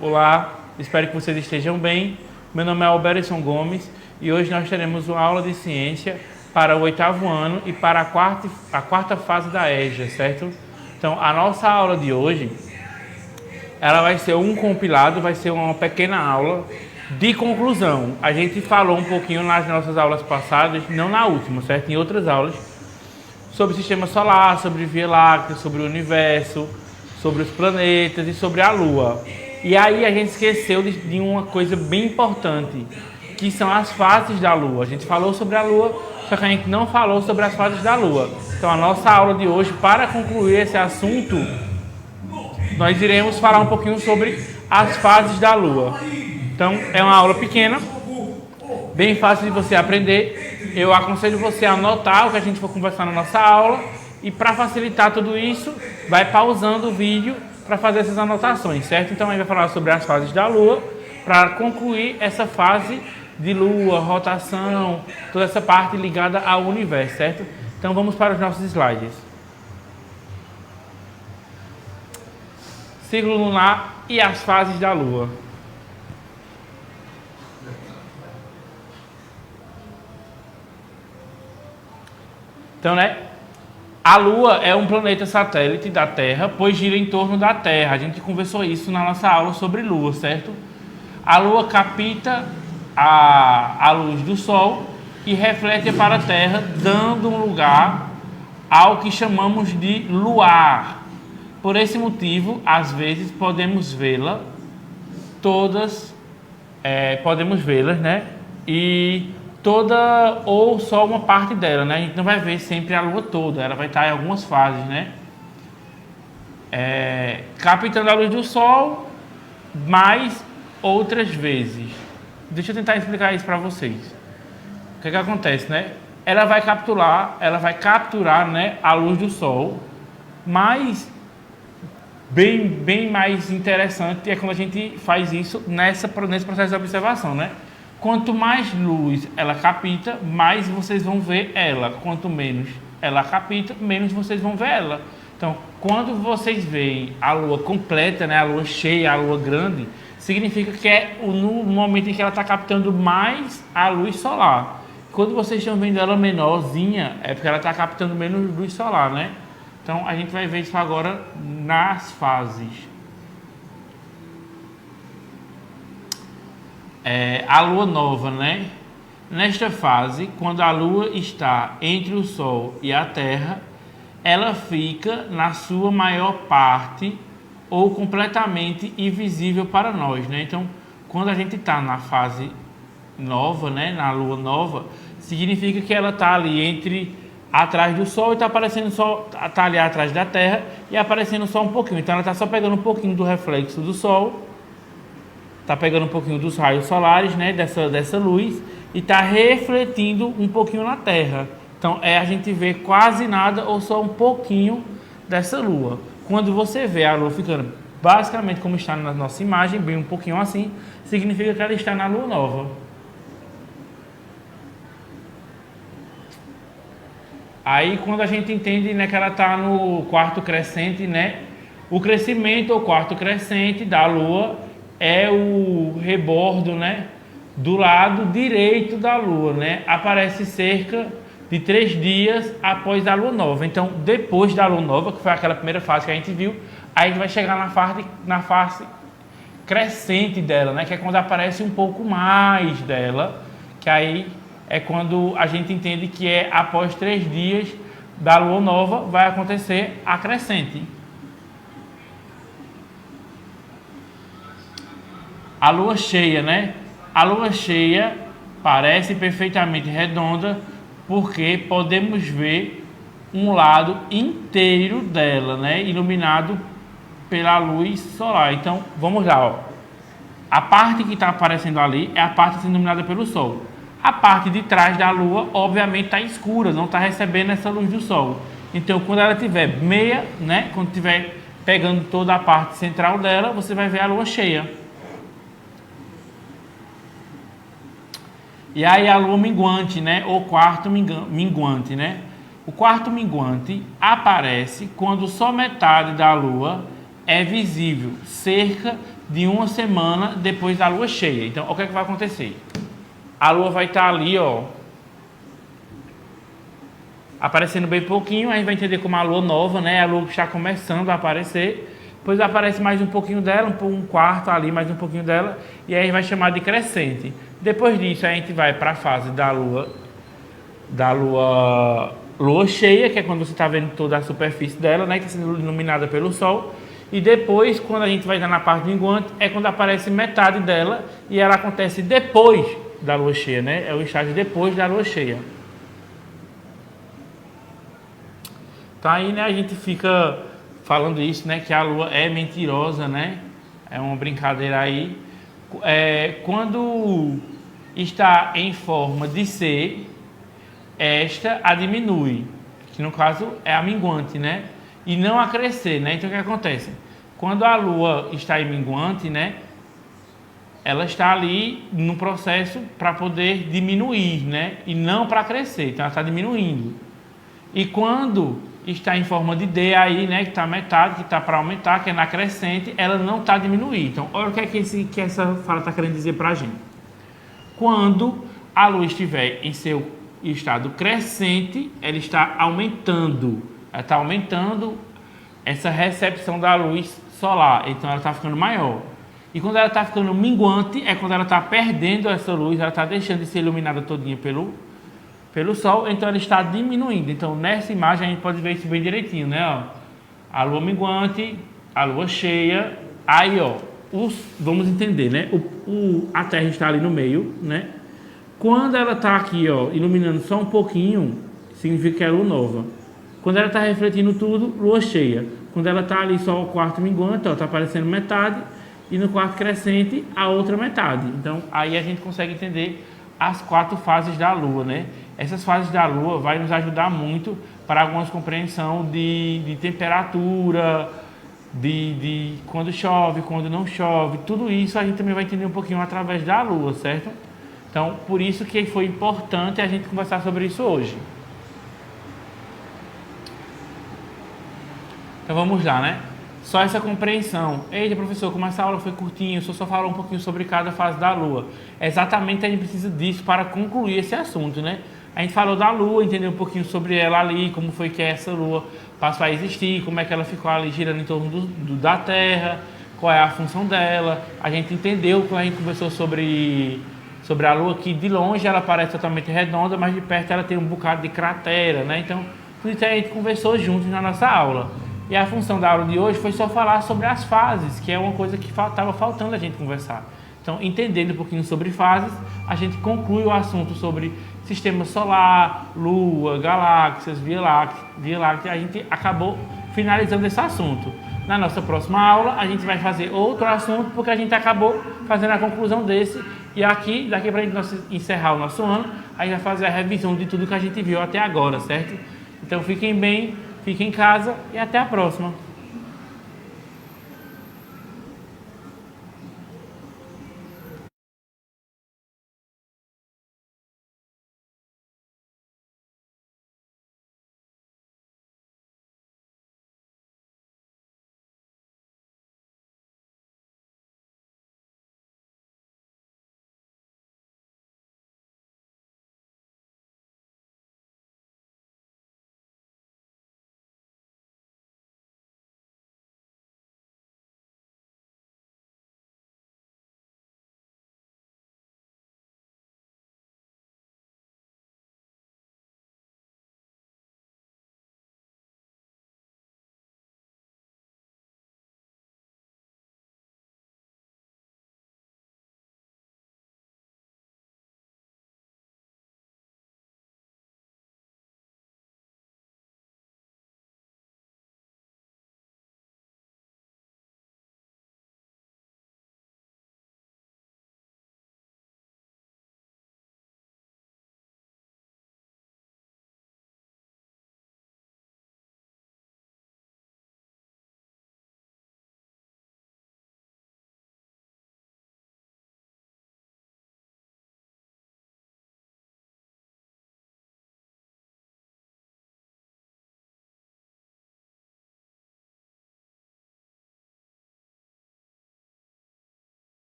Olá, espero que vocês estejam bem. Meu nome é Alberson Gomes e hoje nós teremos uma aula de ciência para o 8º ano e para a quarta fase da EJA, certo? Então, a nossa aula de hoje, ela vai ser um compilado, vai ser uma pequena aula de conclusão. A gente falou um pouquinho nas nossas aulas passadas, não na última, certo? Em outras aulas, sobre o sistema solar, sobre Via Láctea, sobre o universo, sobre os planetas e sobre a Lua. E aí a gente esqueceu de uma coisa bem importante, que são as fases da Lua. A gente falou sobre a Lua, só que a gente não falou sobre as fases da Lua. Então a nossa aula de hoje, para concluir esse assunto, nós iremos falar um pouquinho sobre as fases da Lua. Então é uma aula pequena, bem fácil de você aprender. Eu aconselho você a anotar o que a gente for conversar na nossa aula. E para facilitar tudo isso, vai pausando o vídeo para fazer essas anotações, certo? Então a gente vai falar sobre as fases da Lua, para concluir essa fase de Lua, rotação, toda essa parte ligada ao universo, certo? Então vamos para os nossos slides. Ciclo lunar e as fases da Lua. Então, a Lua é um planeta satélite da Terra, pois gira em torno da Terra. A gente conversou isso na nossa aula sobre Lua, certo? A Lua capta a luz do Sol e reflete para a Terra, dando um lugar ao que chamamos de luar. Por esse motivo, às vezes podemos vê-las, né? E toda ou só uma parte dela, né? A gente não vai ver sempre a Lua toda, ela vai estar em algumas fases, né? Captando a luz do Sol, mais outras vezes. Deixa eu tentar explicar isso para vocês. O que acontece, né? Ela vai capturar, né, a luz do Sol, mas bem mais interessante é quando a gente faz isso nesse processo de observação, né? Quanto mais luz ela capta, mais vocês vão ver ela. Quanto menos ela capta, menos vocês vão ver ela. Então, quando vocês veem a Lua completa, né, a Lua cheia, a Lua grande, significa que é no momento em que ela está captando mais a luz solar. Quando vocês estão vendo ela menorzinha, é porque ela está captando menos luz solar, né? Então, a gente vai ver isso agora nas fases. A Lua nova, né? Nesta fase, quando a Lua está entre o Sol e a Terra, ela fica na sua maior parte ou completamente invisível para nós, né? Então, quando a gente está na fase nova, né? Na Lua nova, significa que ela está ali atrás do Sol e está aparecendo só, está ali atrás da Terra e aparecendo só um pouquinho. Então, ela está só pegando um pouquinho do reflexo do Sol. Está pegando um pouquinho dos raios solares, né, dessa luz, e está refletindo um pouquinho na Terra. Então, a gente vê quase nada ou só um pouquinho dessa Lua. Quando você vê a Lua ficando basicamente como está na nossa imagem, bem um pouquinho assim, significa que ela está na Lua nova. Aí, quando a gente entende, né, que ela está no quarto crescente, né, o crescimento ou quarto crescente da Lua é o rebordo, né, do lado direito da Lua, né? Aparece cerca de 3 dias após a Lua nova. Então, depois da Lua nova, que foi aquela primeira fase que a gente viu, aí a gente vai chegar na fase crescente dela, né? Que é quando aparece um pouco mais dela, que aí é quando a gente entende que após 3 dias da Lua nova vai acontecer a crescente. A Lua cheia, né? A Lua cheia parece perfeitamente redonda porque podemos ver um lado inteiro dela, né? Iluminado pela luz solar. Então, vamos lá, ó. A parte que está aparecendo ali é a parte iluminada pelo Sol. A parte de trás da Lua, obviamente, está escura, não está recebendo essa luz do Sol. Então, quando ela tiver meia, né? Quando estiver pegando toda a parte central dela, você vai ver a Lua cheia. E aí a Lua minguante, né? Ou quarto minguante, né? O quarto minguante aparece quando só metade da Lua é visível, cerca de uma semana depois da lua cheia. Então, o que é que vai acontecer? A lua vai estar ali, ó, aparecendo bem pouquinho, a gente vai entender como a lua nova, né? A lua que está começando a aparecer, depois aparece mais um pouquinho dela, um quarto ali, mais um pouquinho dela, e aí a gente vai chamar de crescente. Depois disso, a gente vai para a fase da lua cheia, que é quando você está vendo toda a superfície dela, né? Que está sendo iluminada pelo sol. E depois, quando a gente vai dar na parte minguante, é quando aparece metade dela, e ela acontece depois da lua cheia, né? É o estágio depois da lua cheia. Então aí, né, a gente fica falando isso, né, que a lua é mentirosa, né? É uma brincadeira aí. Quando está em forma de ser, esta a diminui, que no caso é a minguante, né? E não a crescer, né? Então o que acontece? Quando a lua está em minguante, né, ela está ali no processo para poder diminuir, né? E não para crescer, então ela está diminuindo. E quando está em forma de D aí, né, que está metade, que está para aumentar, que é na crescente, ela não está diminuindo. Então, olha o que é que essa fala está querendo dizer para a gente. Quando a lua estiver em seu estado crescente, ela está aumentando. Ela está aumentando essa recepção da luz solar. Então, ela está ficando maior. E quando ela está ficando minguante, é quando ela está perdendo essa luz, ela está deixando de ser iluminada todinha pelo sol, então ela está diminuindo. Então, nessa imagem, a gente pode ver isso bem direitinho, né? Ó, a lua minguante, a lua cheia, aí, ó, vamos entender, né? A Terra está ali no meio, né? Quando ela está aqui, ó, iluminando só um pouquinho, significa que é lua nova. Quando ela está refletindo tudo, lua cheia. Quando ela está ali só o quarto minguante, ó, está aparecendo metade, e no quarto crescente, a outra metade. Então, aí a gente consegue entender as 4 fases da lua, né? Essas fases da lua vai nos ajudar muito para algumas compreensão de temperatura, de quando chove, quando não chove. Tudo isso a gente também vai entender um pouquinho através da lua, certo? Então, por isso que foi importante a gente conversar sobre isso hoje. Então, vamos lá, né? Só essa compreensão. Eita, professor, como essa aula foi curtinha, só falou um pouquinho sobre cada fase da lua. Exatamente, a gente precisa disso para concluir esse assunto, né? A gente falou da lua, entendeu um pouquinho sobre ela ali, como foi que essa lua passou a existir, como é que ela ficou ali girando em torno da Terra, qual é a função dela. A gente entendeu, quando a gente conversou sobre a lua, que de longe ela parece totalmente redonda, mas de perto ela tem um bocado de cratera, né? Então, tudo isso a gente conversou juntos na nossa aula. E a função da aula de hoje foi só falar sobre as fases, que é uma coisa que estava faltando a gente conversar. Então, entendendo um pouquinho sobre fases, a gente conclui o assunto sobre sistema solar, lua, galáxias, Via Láctea. A gente acabou finalizando esse assunto. Na nossa próxima aula, a gente vai fazer outro assunto, porque a gente acabou fazendo a conclusão desse. E daqui para a gente encerrar o nosso ano, a gente vai fazer a revisão de tudo que a gente viu até agora, certo? Então, fiquem bem. Fique em casa e até a próxima.